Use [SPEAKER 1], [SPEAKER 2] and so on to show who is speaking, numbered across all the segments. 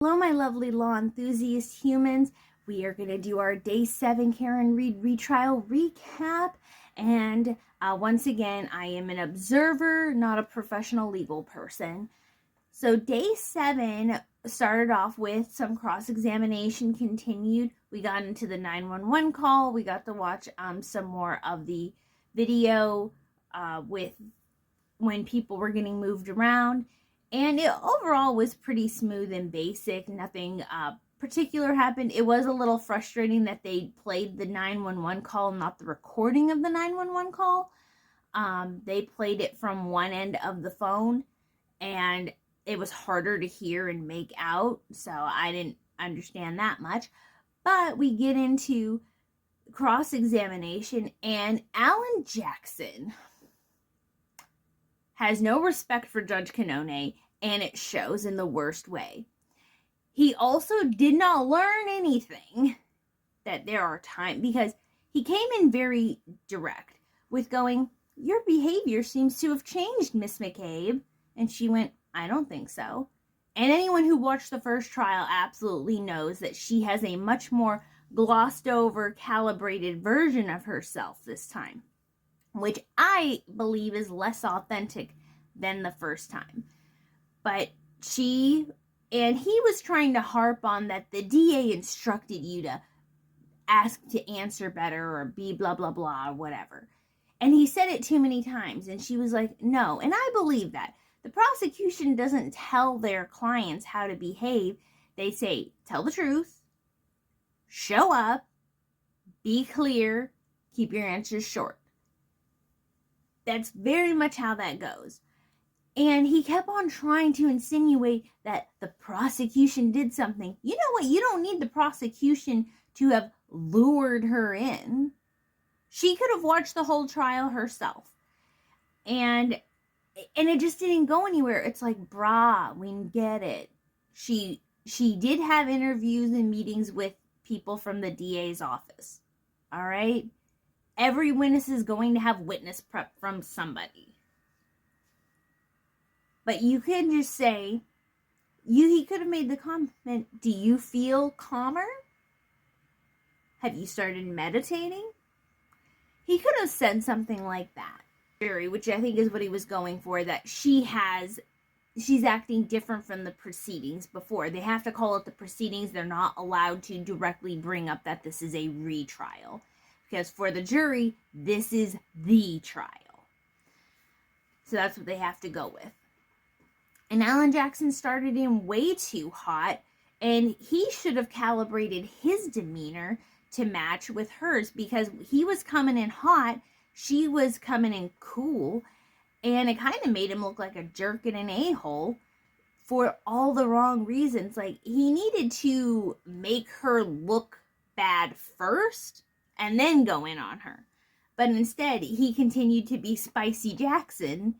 [SPEAKER 1] Hello, my lovely law enthusiast humans. We are going to do our Day 7 Karen Read retrial recap. And once again, I am an observer, not a professional legal person. So Day 7 started off with some cross-examination continued. We got into the 911 call. We got to watch some more of the video with when people were getting moved around. And it overall was pretty smooth and basic. Nothing particular happened. It was a little frustrating that they played the 911 call, not the recording of the 911 call. They played it from one end of the phone, and it was harder to hear and make out. So I didn't understand that much. But we get into cross-examination, and Alan Jackson has no respect for Judge Cannone, and it shows in the worst way. He also did not learn anything that there are times, because he came in very direct with going, "Your behavior seems to have changed, Miss McCabe." And she went, "I don't think so." And anyone who watched the first trial absolutely knows that she has a much more glossed over, calibrated version of herself this time, which I believe is less authentic than the first time. But he was trying to harp on that the DA instructed you to ask to answer better or be blah, blah, blah, or whatever. And he said it too many times, and she was like, no. And I believe that. The prosecution doesn't tell their clients how to behave. They say, tell the truth, show up, be clear, keep your answers short. That's very much how that goes. And he kept on trying to insinuate that the prosecution did something. You know what? You don't need the prosecution to have lured her in. She could have watched the whole trial herself. And it just didn't go anywhere. It's like, brah, we get it. She did have interviews and meetings with people from the DA's office. All right? Every witness is going to have witness prep from somebody. But you can just say, he could have made the comment, do you feel calmer? Have you started meditating? He could have said something like that. Which I think is what he was going for, that she's acting different from the proceedings before. They have to call it the proceedings. They're not allowed to directly bring up that this is a retrial. Because for the jury, this is the trial. So that's what they have to go with. And Alan Jackson started in way too hot, and he should have calibrated his demeanor to match with hers, because he was coming in hot, she was coming in cool, and it kind of made him look like a jerk and an a-hole for all the wrong reasons. Like, he needed to make her look bad first and then go in on her. But instead, he continued to be Spicy Jackson,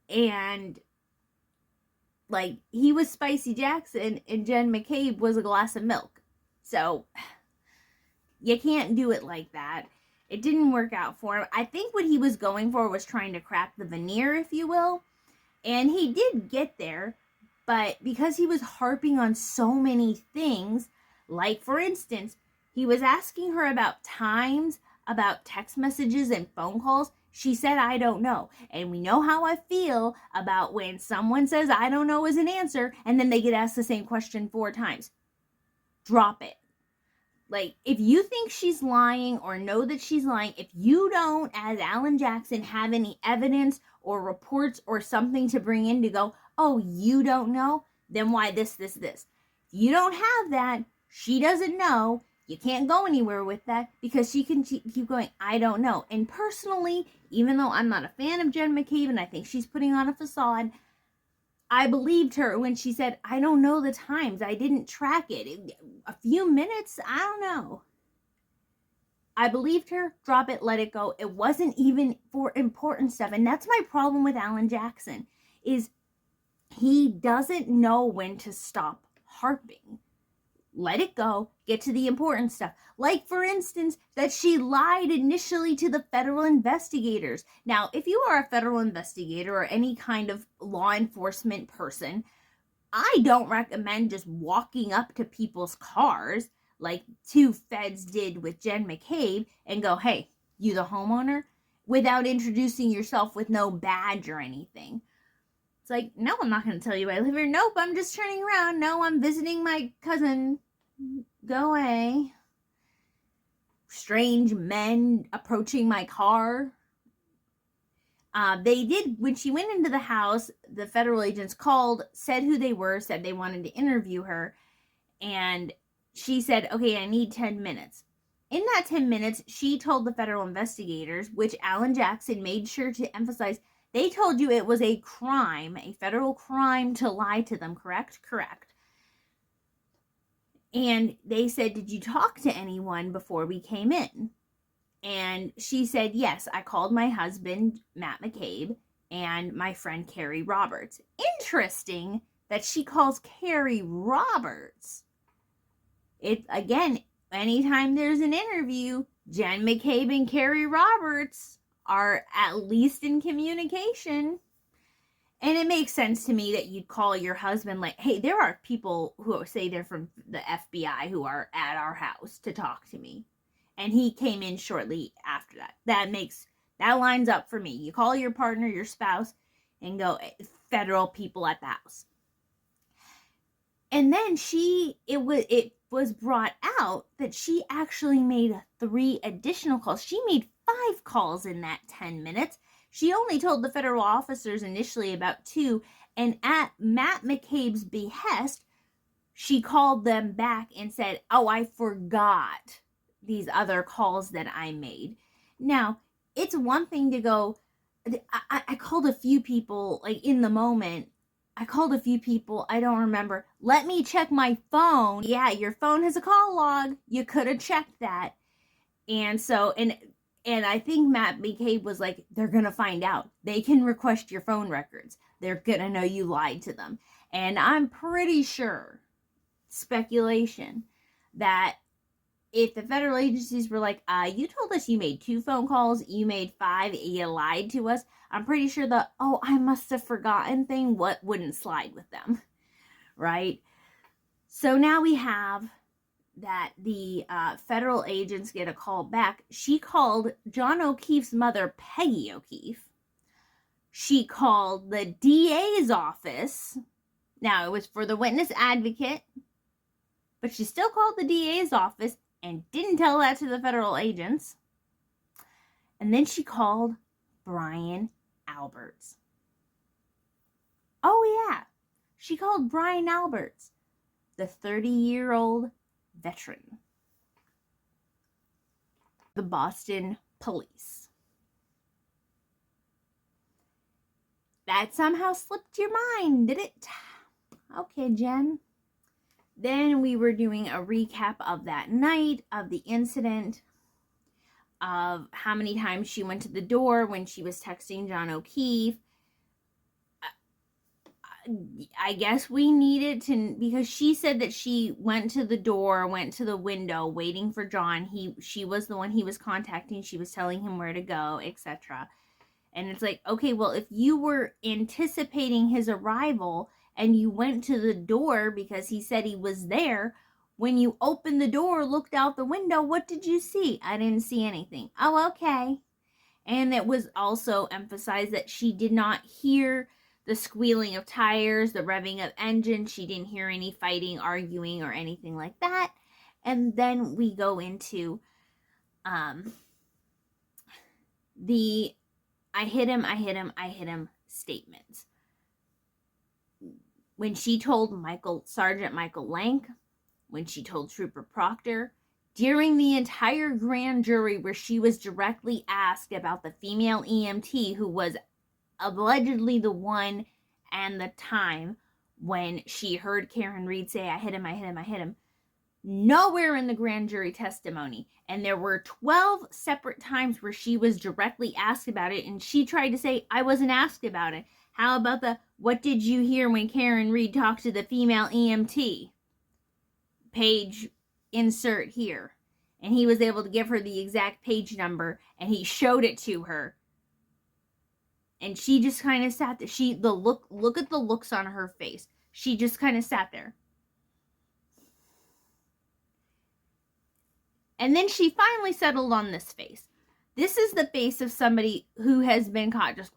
[SPEAKER 1] and like, he was Spicy Jackson and Jen McCabe was a glass of milk. So, you can't do it like that. It didn't work out for him. I think what he was going for was trying to crack the veneer, if you will. And he did get there. But because he was harping on so many things, like, for instance, he was asking her about times, about text messages and phone calls. She said, I don't know. And we know how I feel about when someone says, I don't know as an answer, and then they get asked the same question 4 times. Drop it. Like, if you think she's lying or know that she's lying, if you don't, as Alan Jackson, have any evidence or reports or something to bring in to go, oh, you don't know? Then why this? If you don't have that, she doesn't know. You can't go anywhere with that, because she can keep going, I don't know. And personally, even though I'm not a fan of Jen McCabe and I think she's putting on a facade, I believed her when she said, I don't know the times. I didn't track it. A few minutes? I don't know. I believed her. Drop it. Let it go. It wasn't even for important stuff. And that's my problem with Alan Jackson, is he doesn't know when to stop harping. Let it go, get to the important stuff. Like, for instance, that she lied initially to the federal investigators. Now, if you are a federal investigator or any kind of law enforcement person, I don't recommend just walking up to people's cars like two feds did with Jen McCabe and go, hey, you the homeowner? Without introducing yourself with no badge or anything. It's like, no, I'm not going to tell you I live here. Nope, I'm just turning around. No, I'm visiting my cousin. Go away. Strange men approaching my car. They did, when she went into the house, the federal agents called, said who they were, said they wanted to interview her, and she said, okay, I need 10 minutes. In that 10 minutes, she told the federal investigators, which Alan Jackson made sure to emphasize, they told you it was a crime, a federal crime to lie to them, correct? Correct. And they said, did you talk to anyone before we came in? And she said, yes, I called my husband, Matt McCabe, and my friend, Carrie Roberts. Interesting that she calls Carrie Roberts. It, again, anytime there's an interview, Jen McCabe and Carrie Roberts are at least in communication. And it makes sense to me that you'd call your husband like, hey, there are people who say they're from the FBI who are at our house to talk to me. And he came in shortly after that. That lines up for me. You call your partner, your spouse, and go, federal people at the house. And then it was brought out that she actually made 3 additional calls. She made 5 calls in that 10 minutes. She only told the federal officers initially about 2. And at Matt McCabe's behest, she called them back and said, oh, I forgot these other calls that I made. Now, it's one thing to go, I called a few people, like in the moment, I called a few people, I don't remember. Let me check my phone. Yeah, your phone has a call log. You could have checked that. And so, and I think Matt McCabe was like, they're going to find out. They can request your phone records. They're going to know you lied to them. And I'm pretty sure, speculation, that if the federal agencies were like, you told us you made 2 phone calls, you made 5, you lied to us, I'm pretty sure the, oh, I must have forgotten thing wouldn't slide with them, right? So now we have that the federal agents get a call back. She called John O'Keefe's mother, Peggy O'Keefe. She called the DA's office. Now, it was for the witness advocate, but she still called the DA's office and didn't tell that to the federal agents. And then she called Brian Alberts. Oh, yeah. She called Brian Alberts, the 30-year-old veteran. The Boston police. That somehow slipped your mind, did it? Okay, Jen. Then we were doing a recap of that night, of the incident, of how many times she went to the door when she was texting John O'Keefe. I guess we needed to, because she said that she went to the door, went to the window, waiting for John. She was the one he was contacting. She was telling him where to go, etc. And it's like, okay, well, if you were anticipating his arrival and you went to the door because he said he was there, when you opened the door, looked out the window, what did you see? I didn't see anything. Oh, okay. And it was also emphasized that she did not hear the squealing of tires, the revving of engines. She didn't hear any fighting, arguing, or anything like that. And then we go into the I hit him statements. When she told Sergeant Michael Lank, when she told Trooper Proctor, during the entire grand jury where she was directly asked about the female EMT who was allegedly the one and the time when she heard Karen Reed say, I hit him. Nowhere in the grand jury testimony. And there were 12 separate times where she was directly asked about it, and she tried to say, I wasn't asked about it. How about what did you hear when Karen Reed talked to the female EMT? Page insert here. And he was able to give her the exact page number, and he showed it to her. And she just kind of sat there. Look at the looks on her face. She just kind of sat there. And then she finally settled on this face. This is the face of somebody who has been caught just,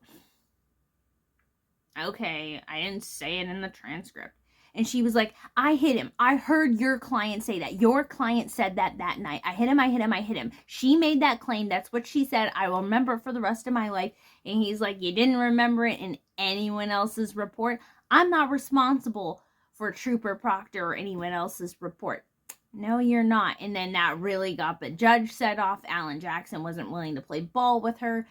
[SPEAKER 1] okay, I didn't say it in the transcript. And she was like, I hit him. I heard your client say that. Your client said that night. I hit him. She made that claim. That's what she said. I will remember it for the rest of my life. And he's like, you didn't remember it in anyone else's report. I'm not responsible for Trooper Proctor or anyone else's report. No, you're not. And then that really got the judge set off. Alan Jackson wasn't willing to play ball with her.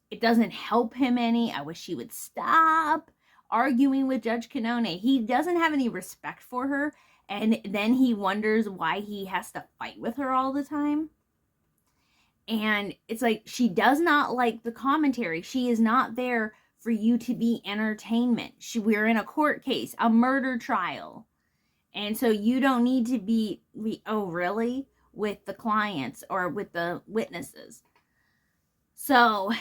[SPEAKER 1] It doesn't help him any. I wish he would stop arguing with Judge Cannone. He doesn't have any respect for her, and then he wonders why he has to fight with her all the time. And it's like, she does not like the commentary. She is not there for you to be entertainment. We're in a court case, a murder trial. And so you don't need to be, oh really, with the clients or with the witnesses. So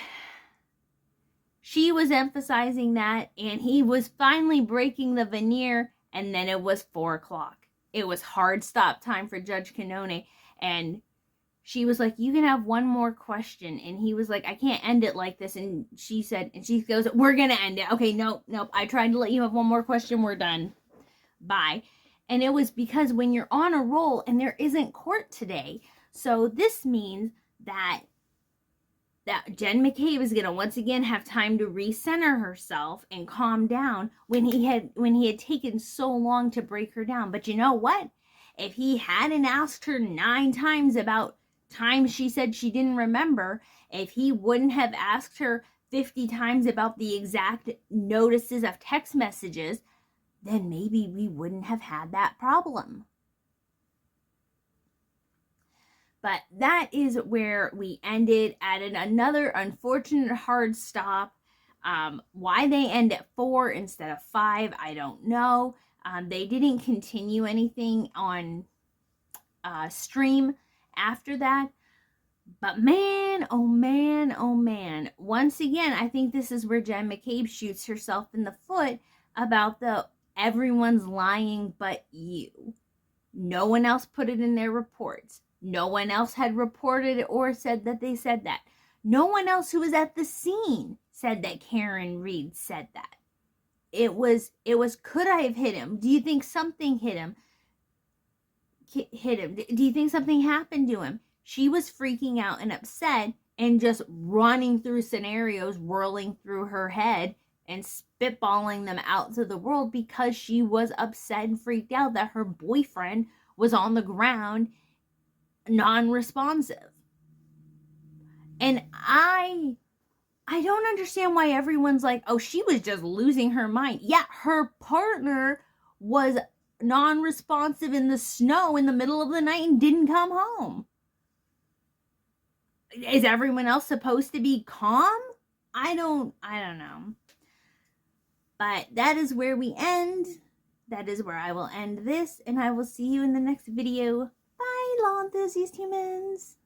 [SPEAKER 1] she was emphasizing that, and he was finally breaking the veneer, and then it was 4:00. It was hard stop time for Judge Cannone, and she was like, you can have one more question. And he was like, I can't end it like this. And she said, and she goes, we're going to end it. Okay, nope. I tried to let you have one more question. We're done. Bye. And it was because when you're on a roll and there isn't court today, so this means that Jen McCabe is going to once again have time to recenter herself and calm down when he had taken so long to break her down. But you know what? If he hadn't asked her 9 times about times she said she didn't remember, if he wouldn't have asked her 50 times about the exact notices of text messages, then maybe we wouldn't have had that problem. But that is where we ended at another unfortunate hard stop. Why they end at 4 instead of 5, I don't know. They didn't continue anything on stream after that. But man, oh man, oh man. Once again, I think this is where Jen McCabe shoots herself in the foot about the everyone's lying but you. No one else put it in their reports. No one else had reported it or said that they said that. No one else who was at the scene said that Karen Reed said that. It was, could I have hit him? Do you think something hit him? Do you think something happened to him? She was freaking out and upset and just running through scenarios, whirling through her head and spitballing them out to the world because she was upset and freaked out that her boyfriend was on the ground non-responsive. And I don't understand why everyone's like, oh, she was just losing her mind. Yeah, her partner was non-responsive in the snow in the middle of the night and didn't come home. Is everyone else supposed to be calm? I don't know. But that is where we end. That is where I will end this, and I will see you in the next video. Bye, law enthusiast humans.